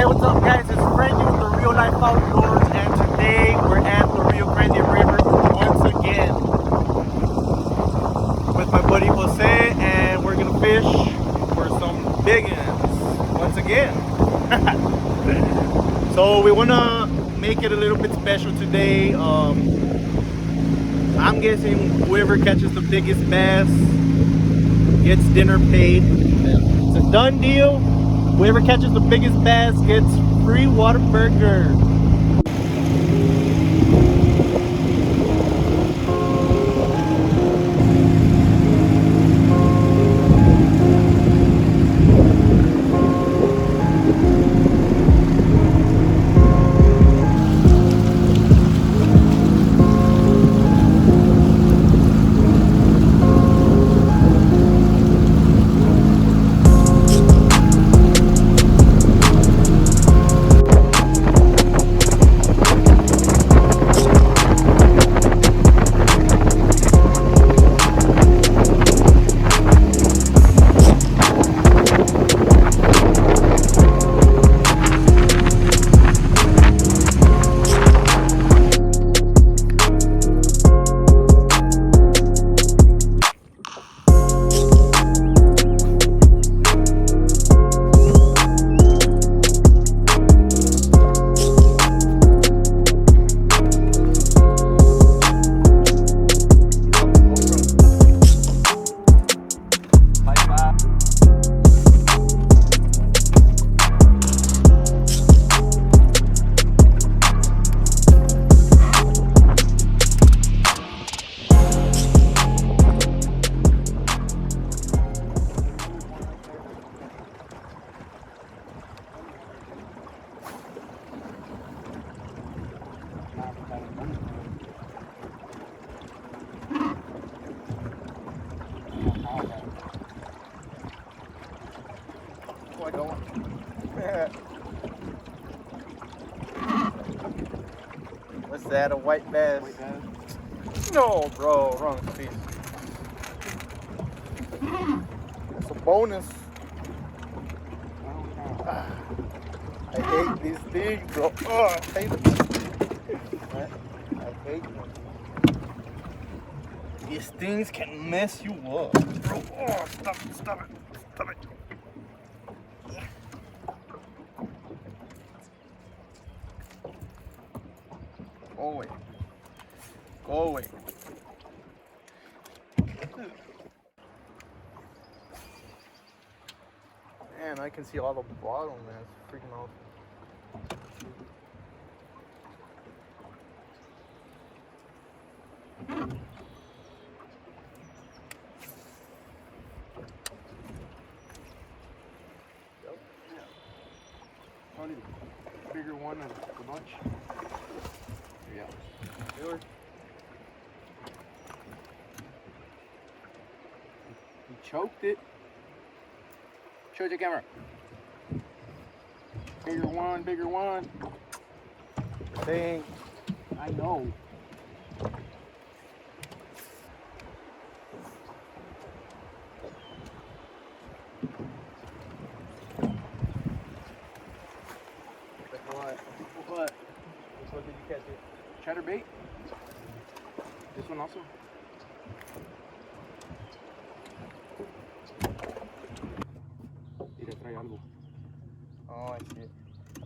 Hey, what's up, guys? It's Frankie with the Real Life Outdoors, and today we're at the Rio Grande River once again with my buddy Jose, and we're gonna fish for some big ones once again. So we wanna make it a little bit special today. I'm guessing whoever catches the biggest bass gets dinner paid. It's a done deal. Whoever catches the biggest bass gets free WHATABURGER. What's that? A white bass? White bass? No, bro, wrong species. It's a bonus. I hate these things, bro. Oh, I hate them. I hate them. These things can mess you up, bro. Oh, stop it, stop it, stop it. Go away. Go away. Man, I can see all the bottom, man. It's freaking awesome. Yep. Yeah. Probably the bigger one of the bunch. Yeah. Really? He choked it. Show the camera. Bigger one, bigger one. Dang. I know. What? What did you catch it? Chatterbait. This one also. Mira, trae algo. Oh, I see it.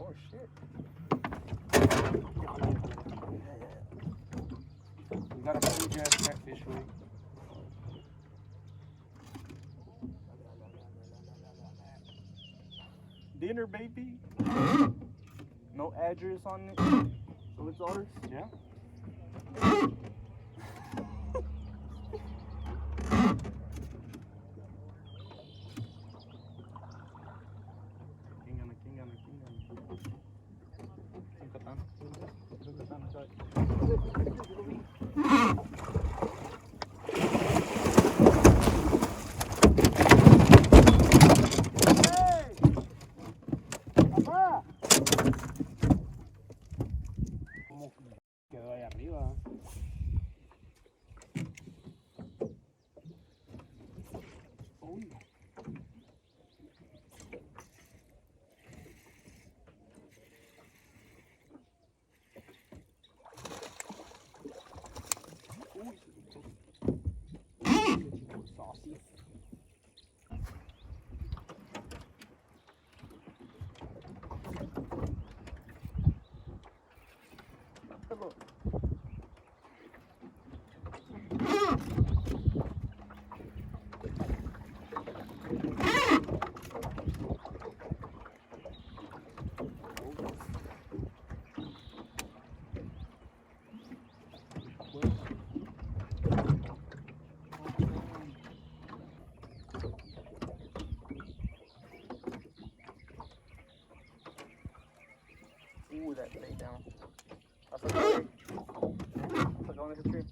Oh, shit. We got a blue jazz catfish rig. Dinner, baby. No address on it. So it's ours? Yeah. Quedó ahí arriba. Ooh, that lay down. I'll go on the tree.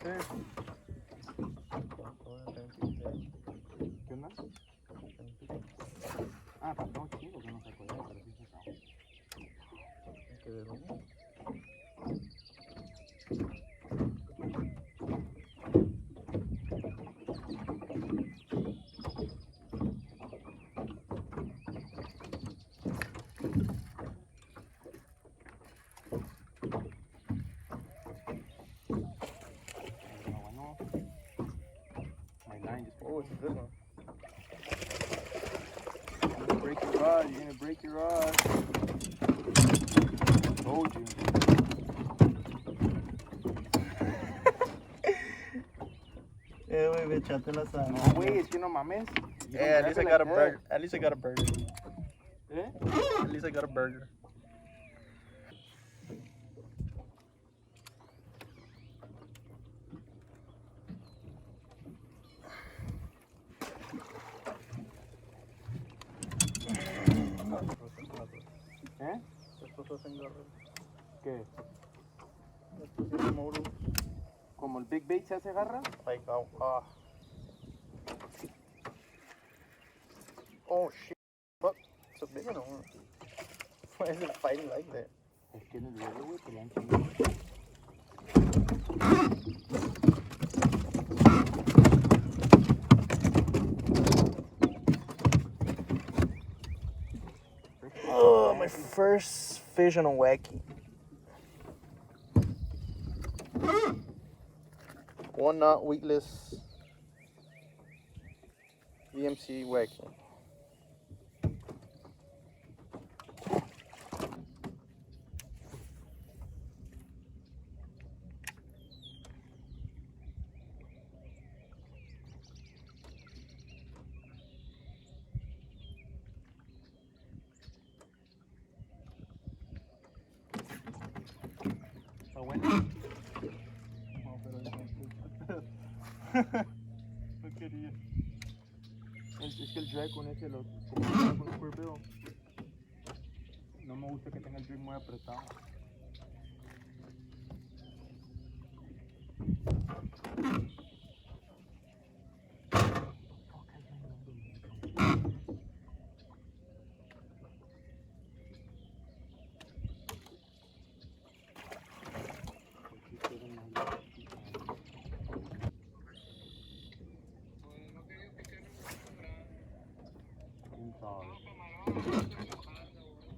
Okay. ¿Qué onda? Ah, pasó chido que no se acuerda, pero sí se acabó. Hay que verlo, ¿no? My line just Oh, it's a good one. You're gonna break your rod. You're gonna break your rod. I told you. Wait, echate la sana. No, güey, es que no mames. You Hey, don't at least grab I it got a like burger. At least I got a burger. that. ¿Eh? At least I got a burger. ¿Eh? Estos hacen garras. ¿Qué? Estos tienen moros. Como el Big Bait se hace garra. Like, oh shit. Fuck. It's a big one. Why is it fighting like that? Es que en el huevo, güey, pelean chido. Oh, my first fish on a wacky. One knot weedless VMC wacky. Está bueno. No, pero no quería. Es que el drag con ese, como con el curveo, no me gusta que tenga el drag muy apretado.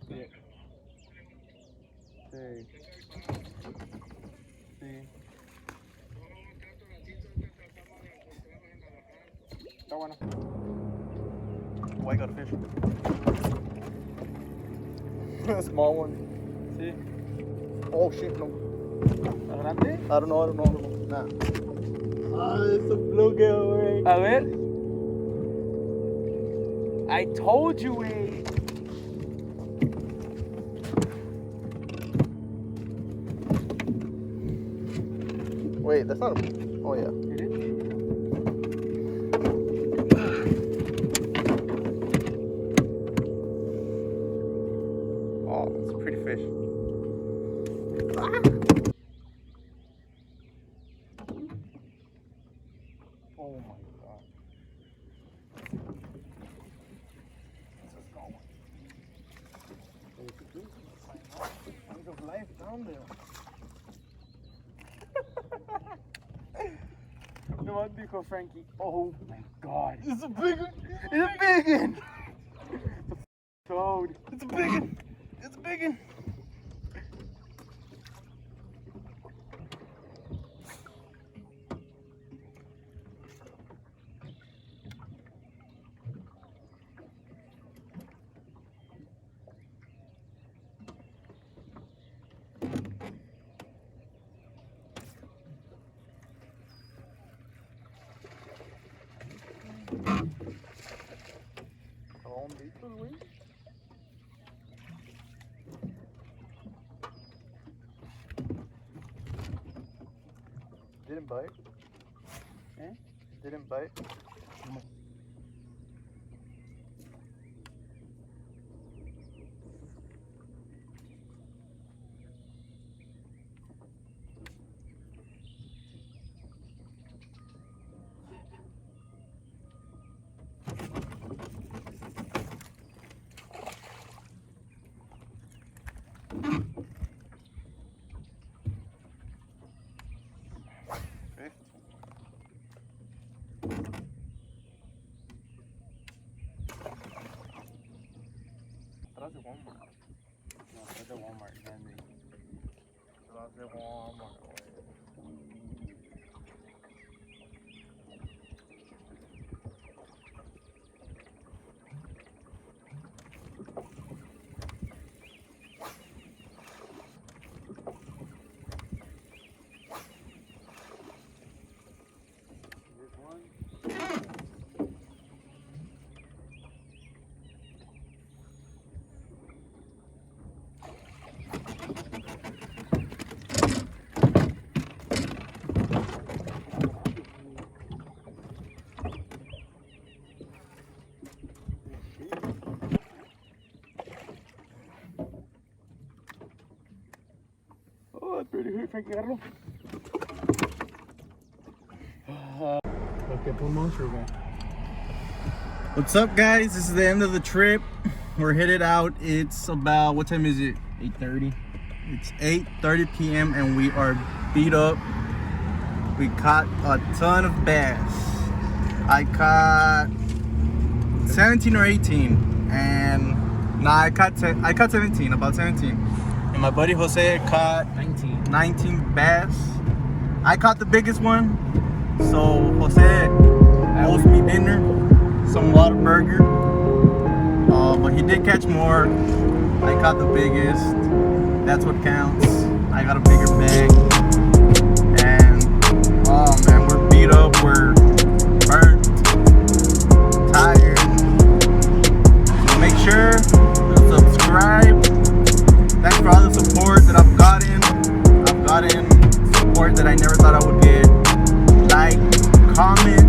Sí. Sí. Sí. Está bueno. Oh, I got a fish. A small one. Sí. Oh shit, no. ¿Está grande? I don't know. Nah. Ah, it's a bluegill, right? A ver. I told you, güey. Wait, that's not a... Oh, yeah. It is. Oh, it's a pretty fish. Oh my god. It's a small one. Signs of life down there. No, what dijo Frankie? Oh my god. It's a big one. It's a big one. It's a toad. It's a big one. It's a big one. Caballito, güey. Didn't bite. Eh? Didn't bite. Atrás de Walmart. No, atrás de Walmart, grande. Atrás de Walmart, güey. Oh, that's pretty good, Frankie Carlo. Okay, pull monster again. What's up, guys? This is the end of the trip. We're headed out. It's about, what time is it? 8:30. It's 8:30 p.m. and we are beat up. We caught a ton of bass. I caught 17 or 18, and I caught 17, about 17. And my buddy Jose caught 19 bass. I caught the biggest one, so Jose owes me dinner, some WHATABURGer. But he did catch more. I caught the biggest. That's what counts. I got a bigger bag. And oh man, we're beat up. We're burnt, tired. Make sure to subscribe. Thanks for all the support that I've gotten. I've gotten support that I never thought I would get. Like, comment,